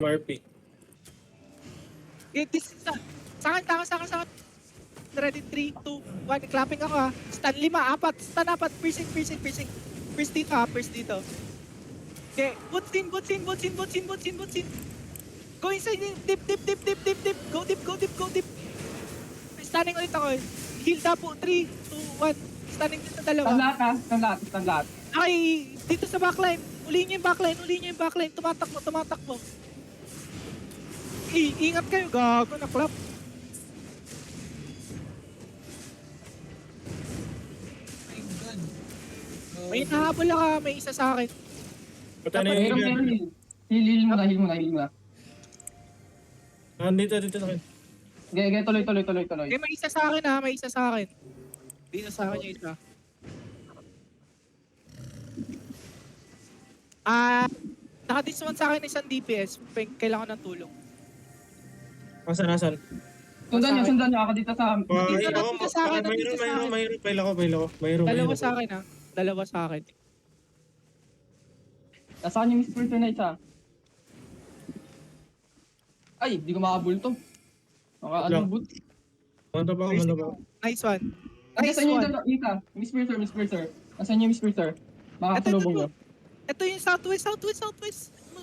RP. Okay, this is sa akin. Ready, 3, 2, 1. Clapping ako ha. Stun 5, 4. Stun 4. Piercing. First dito ha. First dito. Okay, boots in. Go inside. Dip. Go deep. Stunning ulit ako. Heal tapo. 3, 2, 1. Stunning dito dalawa. Stun lahat. Ay, dito sa backline. Ulihin niyo yung backline. Tumatakbo. Ingat kayo. Gago na clap. May nahabol ka, may isa sa akin. Pata na Mayroon yung meron. Heal muna. Dito sa akin. Tuloy. May isa sa akin ha, Dito sa akin yung isa. Naka-dismount sa akin isang DPS. Kailangan ng tulong. Nasaan? Sundan niyo ako dito sa... Dito sa akin. Mayroon. Bail ako. Dalawa sa akin. Nasaan yung Miss Person na isa? Ay, di ko makabul to. Makaalubot. Manda ba? Nice one. Nasaan yung isa? Miss Person. Nasaan yung Miss Person? Makakasalubong nyo. Ito yung southwest.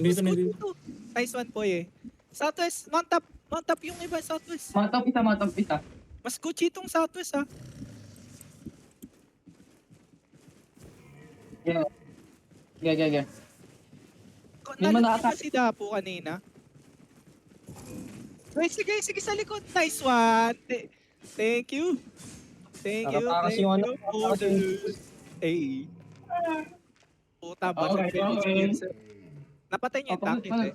Dito. Nice one po eh. Southwest, mount up yung iba southwest. Matap isa. Mas Gucci itong southwest ha. Yeah. May Nalito mana-attack. si Dapo kanina. Wait, sige sa likod. Nice one. Thank you. Nakatakas yung ano, nakatakas yung... Hey. Puta ba? Okay. Napatay niya yung tank eh.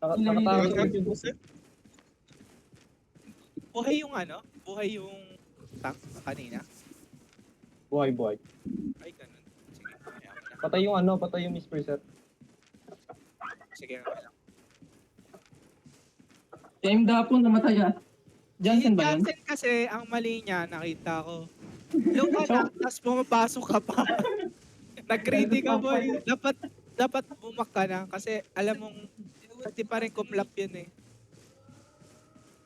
Nakatakas yung boss eh. Buhay yung tank kanina. Buhay. Ay, ganun. Sige, kaya na. Patay yung Miss Perser. Sige, kaya lang. Time Dapo namatay ah. Johnson ba yan? Johnson kasi, ang mali niya, nakita ko. Low ka lang, tapos pumapasok ka pa. Nag-greedy ka boy. Dapat bumak ka na kasi alam mong hindi pa rin kumlap yun eh.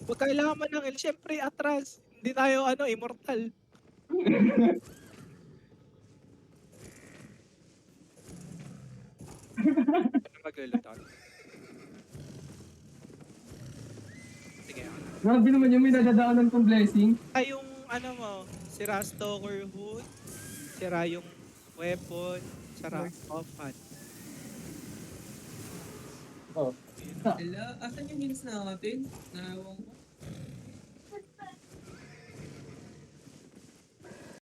Pag kailangan mo ng heal, syempre atras. Hindi tayo immortal. Ano maglulot ako? Sige. Grabe naman yung may nadadaanan kong blessing. Ay, yung sira Stalker Hood, sira yung weapon, sira offhand. Oh. Asan yung heals natin? Nawang ko.